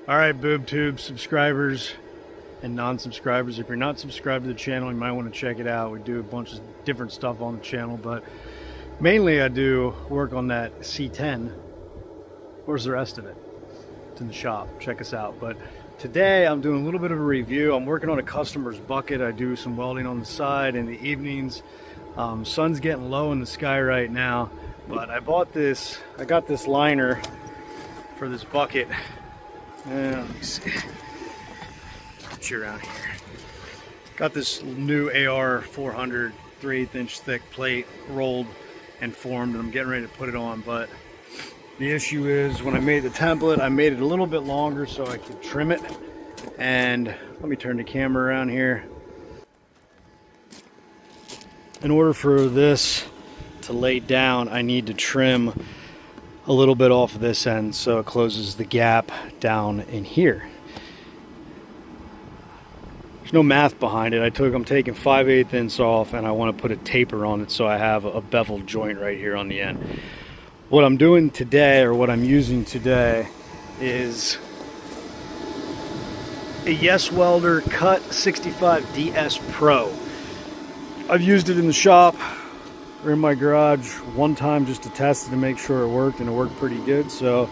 All right, BoobTube subscribers and non-subscribers, if you're not subscribed to the channel, you might want to check it out. We do a bunch of different stuff on the channel, but mainly I do work on that C10. Where's the rest of it? It's in the shop. Check us out. But today I'm doing a little bit of a review. I'm working on a customer's bucket. I do some welding on the side in the evenings. Sun's getting low in the sky right now, but I got this liner for this bucket. Let me see. Get you around here. Got this new AR 400 3/8 inch thick plate rolled and formed, and I'm getting ready to put it on. But the issue is, when I made the template, I made it a little bit longer so I could trim it. And let me turn the camera around here. In order for this to lay down, I need to trim a little bit off of this end so it closes the gap down in here. There's no math behind it. I'm taking 5/8 inch off, and I want to put a taper on it so I have a beveled joint right here on the end. What I'm doing today, or what I'm using today, is a YesWelder CUT-65 DS Pro. I've used it in the shop or in my garage one time just to test it to make sure it worked, and it worked pretty good. So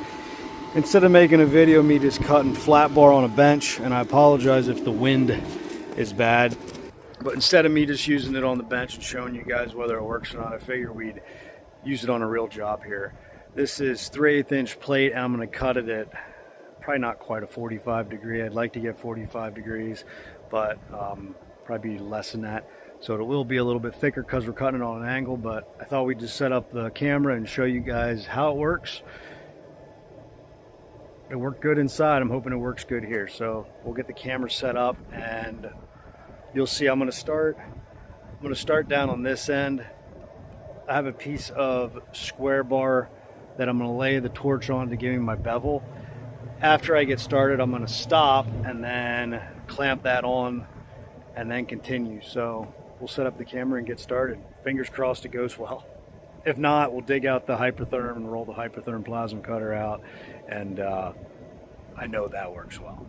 instead of making a video of me just cutting flat bar on a bench, and I apologize if the wind is bad, but instead of me just using it on the bench and showing you guys whether it works or not, I figured we'd use it on a real job here. This is 3/8 inch plate, and I'm going to cut it at probably not quite a 45 degree. I'd like to get 45 degrees, but probably less than that. So it will be a little bit thicker because we're cutting it on an angle, but I thought we'd just set up the camera and show you guys how it works. It worked good inside. I'm hoping it works good here. So we'll get the camera set up, and you'll see. I'm going to start down on this end. I have a piece of square bar that I'm going to lay the torch on to give me my bevel. After I get started, I'm going to stop and then clamp that on and then continue. So we'll set up the camera and get started. Fingers crossed it goes well. If not, we'll dig out the Hypertherm and roll the Hypertherm plasma cutter out, and I know that works well.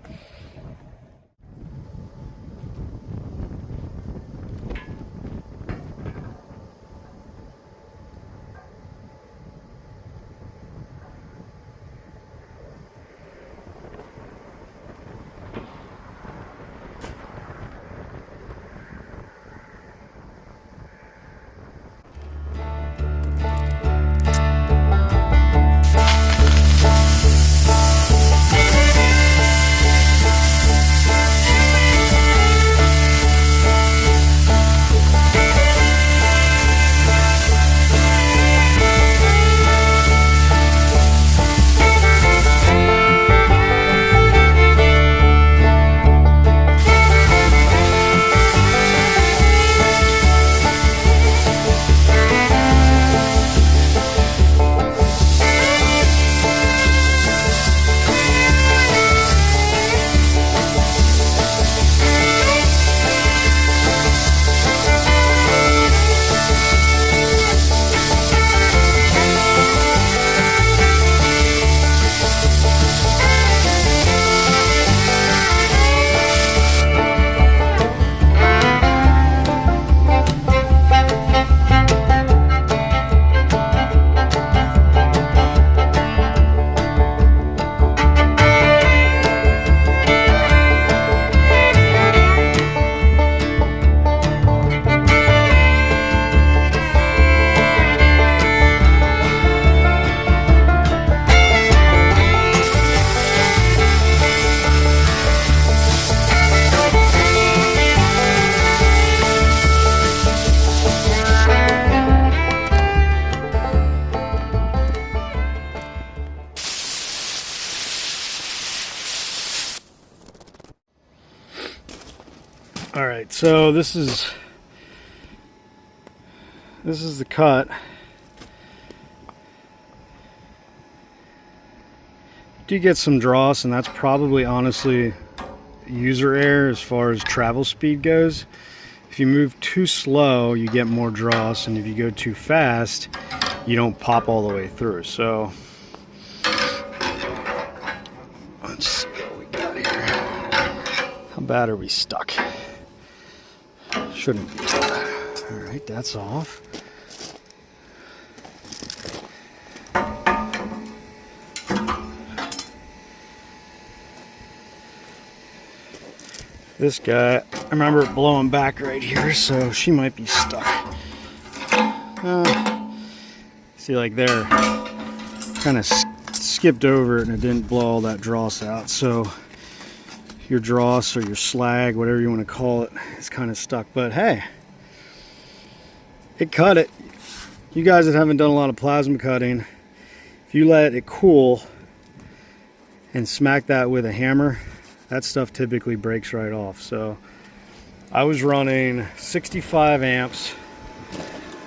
All right, so this is the cut. Do get some dross, and that's probably honestly user error as far as travel speed goes. If you move too slow, you get more dross, and if you go too fast, you don't pop all the way through. So let's see what we bad are we stuck? Shouldn't be. All right, that's off. This guy, I remember it blowing back right here, so she might be stuck. See, like there, kind of skipped over it and it didn't blow all that dross out. So your dross or your slag, whatever you want to call it, is kind of stuck. But hey, it cut it. You guys that haven't done a lot of plasma cutting, if you let it cool and smack that with a hammer, that stuff typically breaks right off. So I was running 65 amps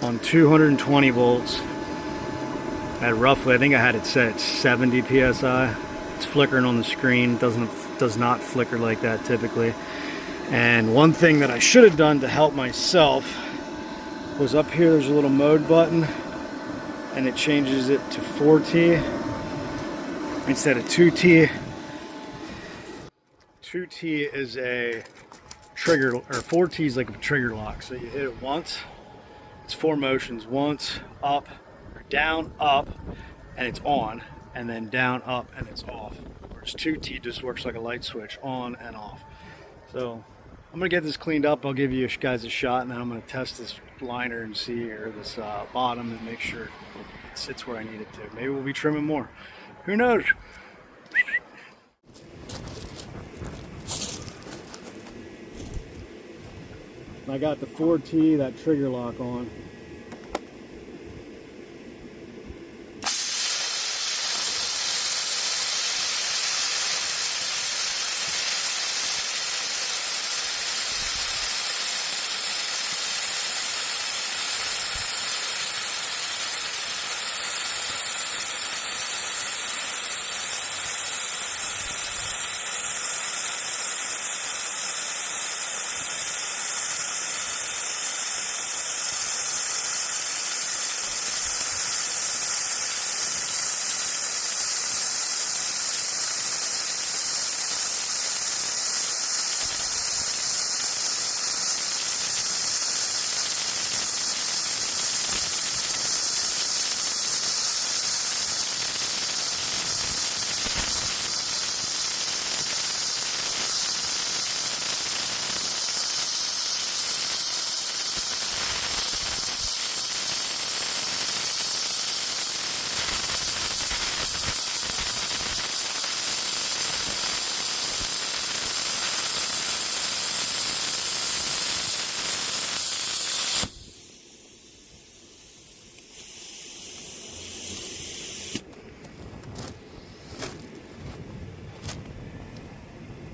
on 220 volts at roughly, I think I had it set at 70 psi. It's flickering on the screen. Does not flicker like that typically. And one thing that I should have done to help myself was up here there's a little mode button and it changes it to 4T instead of 2T. 2T is a trigger, or 4T is like a trigger lock. So you hit it once, it's 4 motions, once, up, or down, up, and it's on, and then down, up, and it's off. Whereas 2T just works like a light switch, on and off. So I'm gonna get this cleaned up. I'll give you guys a shot, and then I'm gonna test this liner and see, or this bottom, and make sure it sits where I need it to. Maybe we'll be trimming more. Who knows? I got the 4T, that trigger lock on.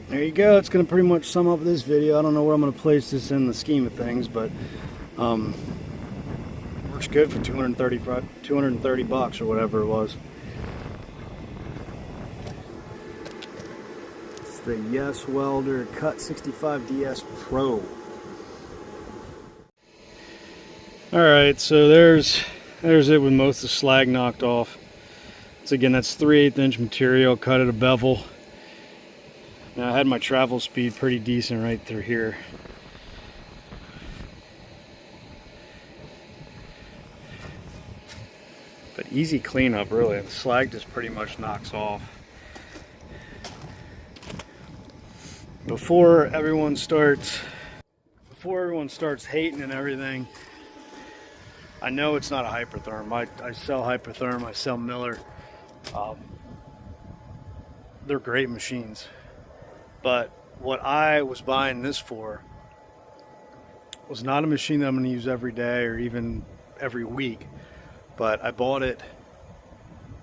There you go. It's going to pretty much sum up this video. I don't know where I'm going to place this in the scheme of things, but works good for 230 bucks or whatever it was. It's the YesWelder CUT-65 DS Pro. Alright, so there's it with most of the slag knocked off. So again, that's 3/8 inch material, cut at a bevel. Now I had my travel speed pretty decent right through here. But easy cleanup really. The slag just pretty much knocks off. Before everyone starts hating and everything, I know it's not a Hypertherm. I sell Hypertherm, I sell Miller. They're great machines. But what I was buying this for was not a machine that I'm going to use every day or even every week. But I bought it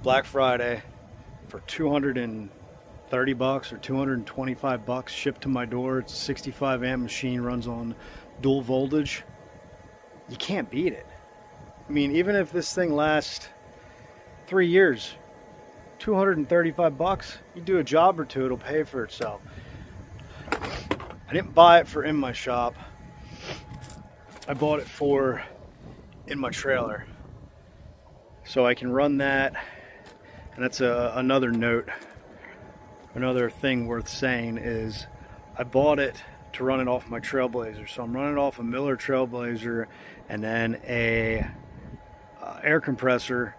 Black Friday for 230 bucks or 225 bucks, shipped to my door. It's a 65 amp machine, runs on dual voltage. You can't beat it. I mean, even if this thing lasts 3 years, 235 bucks, you do a job or two, it'll pay for itself. I didn't buy it for in my shop. I bought it for in my trailer. So I can run that. And that's another note. Another thing worth saying is I bought it to run it off my Trailblazer. So I'm running off a Miller Trailblazer and then a air compressor,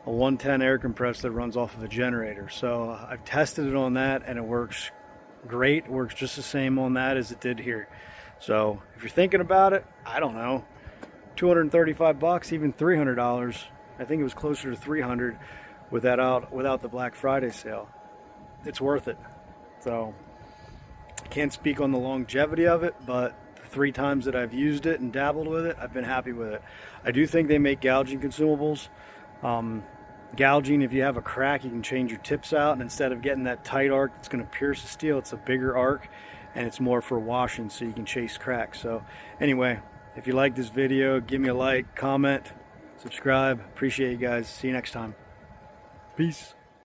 a 110 air compressor that runs off of a generator. So I've tested it on that and it works great. It works just the same on that as it did here. So if you're thinking about it, I don't know, 235 bucks, even $300. I think it was closer to 300 without the Black Friday sale. It's worth it. So I can't speak on the longevity of it, but the 3 times that I've used it and dabbled with it, I've been happy with it. I do think they make gouging consumables. Gouging, if you have a crack, you can change your tips out, and instead of getting that tight arc that's going to pierce the steel, it's a bigger arc and it's more for washing, so you can chase cracks. So anyway, if you like this video, give me a like, comment, subscribe. Appreciate you guys. See you next time. Peace.